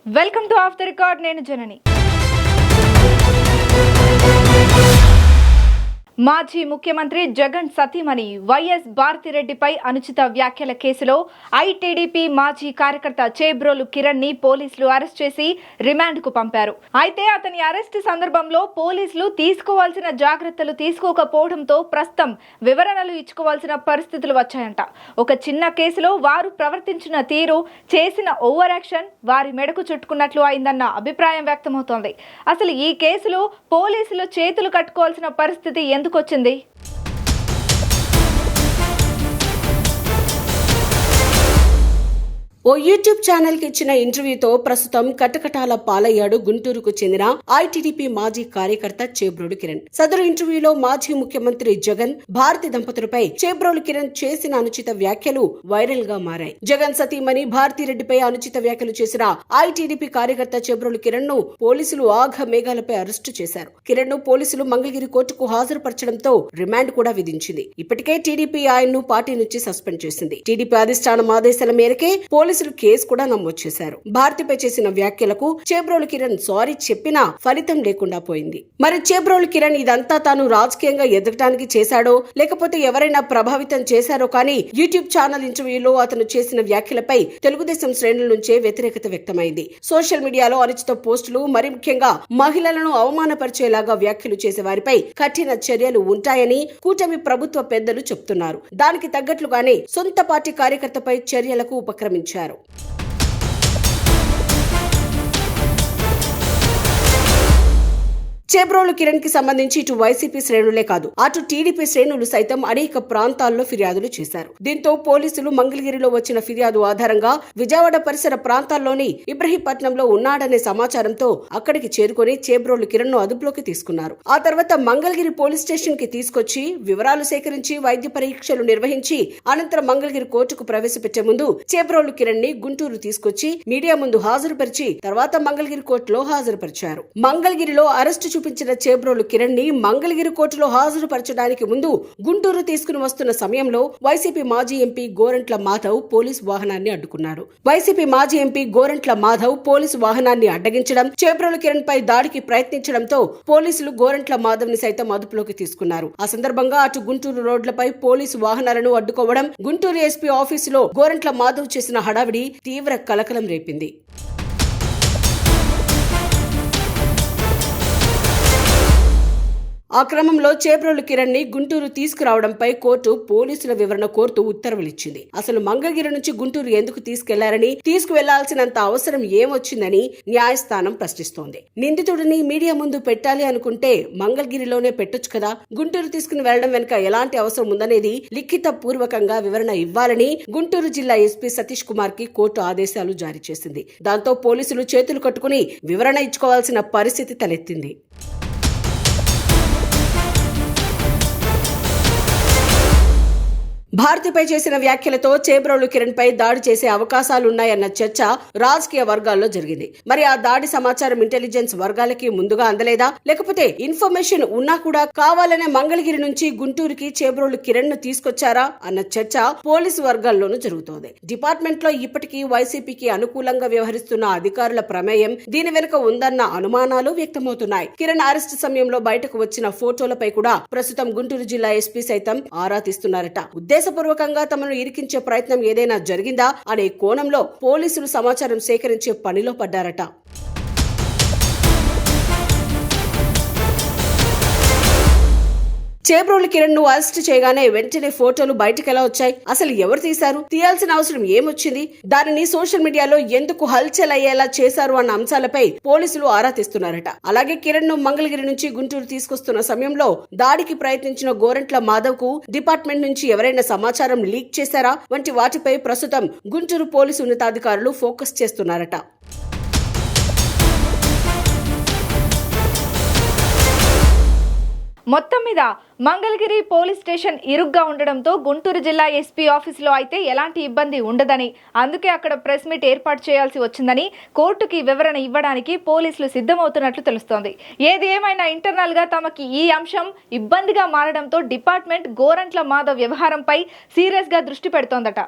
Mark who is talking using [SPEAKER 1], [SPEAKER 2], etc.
[SPEAKER 1] Welcome to of the record. నేను జనని. మాజీ ముఖ్యమంత్రి జగన్ సతీమణి వైఎస్ భారతిరెడ్డిపై అనుచిత వ్యాఖ్యల కేసులో ఐటీడీపీ మాజీ కార్యకర్త చేబ్రోలు కిరణ్ ని పోలీసులు అరెస్ట్ చేసి రిమాండ్ కు పంపారు. అయితే అతని అరెస్ట్ సందర్భంలో పోలీసులు తీసుకోవాల్సిన జాగ్రత్తలు తీసుకోకపోవడంతో ప్రస్తుతం వివరణలు ఇచ్చుకోవాల్సిన పరిస్థితులు వచ్చాయంట. ఒక చిన్న కేసులో వారు ప్రవర్తించిన తీరు, చేసిన ఓవర్ యాక్షన్ వారి మెడకు చుట్టుకున్నట్లు అయిందన్న అభిప్రాయం వ్యక్తమవుతోంది. అసలు ఈ కేసులో పోలీసులు చేతులు కట్టుకోవాల్సిన పరిస్థితి ఎందుకు వచ్చింది?
[SPEAKER 2] ఓ యూట్యూబ్ ఛానల్ కి ఇచ్చిన ఇంటర్వ్యూతో ప్రస్తుతం కటకటాల పాలయ్యాడు గుంటూరుకు చెందిన ఐటీడీపీ మాజీ కార్యకర్త చేబ్రోలు కిరణ్. సదరు ఇంటర్వ్యూలో మాజీ ముఖ్యమంత్రి జగన్, భారతి దంపతులపై చేబ్రోలు కిరణ్ చేసిన అనుచిత వ్యాఖ్యలు వైరల్ గా మారాయి. జగన్ సతీమణి భారతిరెడ్డిపై అనుచిత వ్యాఖ్యలు చేసిన ఐటీడీపీ కార్యకర్త చేబ్రోలు కిరణ్ ను పోలీసులు ఆఘ మేఘాలపై అరెస్టు చేశారు. కిరణ్ ను పోలీసులు మంగళగిరి కోర్టుకు హాజరుపరచడంతో రిమాండ్ కూడా విధించింది. ఇప్పటికే టీడీపీ ఆయన్ను పార్టీ నుంచి సస్పెండ్ చేసింది. టీడీపీ అధిష్టానం ఆదేశాల మేరకే పోలీసులు కేసు కూడా నమోదు చేశారు. భారతిపై చేసిన వ్యాఖ్యలకు చేబ్రోలు కిరణ్ సారీ చెప్పినా ఫలితం లేకుండా పోయింది. మరి చేబ్రోలు కిరణ్ ఇదంతా తాను రాజకీయంగా ఎదగడానికి చేశాడో లేకపోతే ఎవరైనా ప్రభావితం చేశారో కానీ యూట్యూబ్ ఛానల్ ఇంటర్వ్యూలో అతను చేసిన వ్యాఖ్యలపై తెలుగుదేశం శ్రేణుల నుంచే వ్యతిరేకత వ్యక్తమైంది. సోషల్ మీడియాలో అనుచిత పోస్టులు, మరి ముఖ్యంగా మహిళలను అవమానపరిచేలాగా వ్యాఖ్యలు చేసే వారిపై కఠిన చర్యలు ఉంటాయని కూటమి ప్రభుత్వ పెద్దలు చెబుతున్నారు. దానికి తగ్గట్లుగానే సొంత పార్టీ కార్యకర్తపై చర్యలకు ఉపక్రమించారు. చేబ్రోలు కిరణ్ కి సంబంధించి ఇటు వైసీపీ శ్రేణులే కాదు, అటు టీడీపీ శ్రేణులు సైతం అనేక ప్రాంతాల్లో ఫిర్యాదులు చేశారు. దీంతో పోలీసులు మంగళగిరిలో వచ్చిన ఫిర్యాదు ఆధారంగా విజయవాడ పరిసర ప్రాంతాల్లోని ఇబ్రహీంపట్నంలో ఉన్నాడనే సమాచారంతో అక్కడికి చేరుకుని చేబ్రోలు కిరణ్ ను అదుపులోకి తీసుకున్నారు. ఆ తర్వాత మంగళగిరి పోలీస్ స్టేషన్ కి తీసుకొచ్చి వివరాలు సేకరించి వైద్య పరీక్షలు నిర్వహించి అనంతరం మంగళగిరి కోర్టుకు ప్రవేశపెట్టే ముందు చేబ్రోలు కిరణ్ ని గుంటూరు తీసుకొచ్చి మీడియా ముందు హాజరుపరిచి తర్వాత మంగళగిరి కోర్టులో హాజరుపరిచారు. మంగళగిరిలో అరెస్టు చూపించిన చేబ్రోలు కిరణ్ ని మంగళగిరి కోర్టులో హాజరుపరచడానికి ముందు గుంటూరు తీసుకుని వస్తున్న సమయంలో వైసీపీ మాజీ ఎంపీ గోరంట్ల మాధవ్ పోలీసు వాహనాన్ని అడ్డుకున్నారు. వైసీపీ మాజీ ఎంపీ గోరంట్ల మాధవ్ పోలీసు వాహనాన్ని అడ్డగించడం, చేబ్రోలు కిరణ్ పై దాడికి ప్రయత్నించడంతో పోలీసులు గోరంట్ల మాధవ్ ని సైతం అదుపులోకి తీసుకున్నారు. ఆ సందర్భంగా అటు గుంటూరు రోడ్లపై పోలీసు వాహనాలను అడ్డుకోవడం, గుంటూరు ఎస్పీ ఆఫీసులో గోరంట్ల మాధవ్ చేసిన హడావిడి తీవ్ర కలకలం రేపింది. ఆ క్రమంలో చేబ్రోలు కిరణ్ ని గుంటూరు తీసుకురావడంపై కోర్టు పోలీసుల వివరణ కోరుతూ ఉత్తర్వులిచ్చింది. అసలు మంగళగిరి నుంచి గుంటూరు ఎందుకు తీసుకెళ్లారని, తీసుకువెళ్లాల్సినంత అవసరం ఏమొచ్చిందని న్యాయస్థానం ప్రశ్నిస్తోంది. నిందితుడిని మీడియా ముందు పెట్టాలి అనుకుంటే మంగళగిరిలోనే పెట్టొచ్చు కదా, గుంటూరు తీసుకుని వెళ్లడం వెనుక ఎలాంటి అవసరం ఉందనేది లిఖిత పూర్వకంగా వివరణ ఇవ్వాలని గుంటూరు జిల్లా ఎస్పీ సతీష్ కుమార్ కి కోర్టు ఆదేశాలు జారీ చేసింది. దాంతో పోలీసులు చేతులు కట్టుకుని వివరణ ఇచ్చుకోవాల్సిన పరిస్థితి తలెత్తింది. భారతిపై చేసిన వ్యాఖ్యలతో చేబ్రోలు కిరణ్ పై దాడి చేసే అవకాశాలున్నాయన్న చర్చ రాజకీయ వర్గాల్లో జరిగింది. మరి ఆ దాడి సమాచారం ఇంటెలిజెన్స్ వర్గాలకి ముందుగా అందలేదా, లేకపోతే ఇన్ఫర్మేషన్ ఉన్నా కూడా కావాలనే మంగళగిరి నుంచి గుంటూరుకి చేబ్రోలు కిరణ్ ను తీసుకొచ్చారా అన్న చర్చ పోలీసు వర్గాల్లోనూ జరుగుతోంది. డిపార్ట్మెంట్ లో ఇప్పటికీ వైసీపీకి అనుకూలంగా వ్యవహరిస్తున్న అధికారుల ప్రమేయం దీని వెనుక ఉందన్న అనుమానాలు వ్యక్తమవుతున్నాయి. కిరణ్ అరెస్ట్ సమయంలో బయటకు వచ్చిన ఫోటోలపై కూడా ప్రస్తుతం గుంటూరు జిల్లా ఎస్పీ సైతం ఆరా తీస్తున్నారట. ఉద్దేశపూర్వకంగా తమను ఇరికించే ప్రయత్నం ఏదైనా జరిగిందా అనే కోణంలో పోలీసులు సమాచారం సేకరించే పనిలో పడ్డారట. చేబ్రోలు కిరణ్ ను అరెస్ట్ చేయగానే వెంటనే ఫోటోలు బయటకు ఎలా వచ్చాయి, అసలు ఎవరు తీశారు, తీయాల్సిన అవసరం ఏమొచ్చింది, దానిని సోషల్ మీడియాలో ఎందుకు హల్చల్ అయ్యేలా చేశారు అన్న అంశాలపై పోలీసులు ఆరా తీస్తున్నారట. అలాగే కిరణ్ ను మంగళగిరి నుంచి గుంటూరు తీసుకొస్తున్న సమయంలో దాడికి ప్రయత్నించిన గోరంట్ల మాధవ్ కు డిపార్ట్మెంట్ నుంచి ఎవరైనా సమాచారం లీక్ చేశారా వంటి వాటిపై ప్రస్తుతం గుంటూరు పోలీసు ఉన్నతాధికారులు ఫోకస్ చేస్తున్నారట.
[SPEAKER 1] మొత్తం మీద మంగళగిరి పోలీస్ స్టేషన్ ఇరుగ్గా ఉండడంతో గుంటూరు జిల్లా ఎస్పీ ఆఫీసులో అయితే ఎలాంటి ఇబ్బంది ఉండదని, అందుకే అక్కడ ప్రెస్ మీట్ ఏర్పాటు చేయాల్సి వచ్చిందని కోర్టుకి వివరణ ఇవ్వడానికి పోలీసులు సిద్ధమవుతున్నట్లు తెలుస్తోంది. ఏది ఏమైనా ఇంటర్నల్ గా తమకి ఈ అంశం ఇబ్బందిగా మారడంతో డిపార్ట్మెంట్ గోరంట్ల మాధవ్ వ్యవహారంపై సీరియస్ గా దృష్టి పెడుతోందట.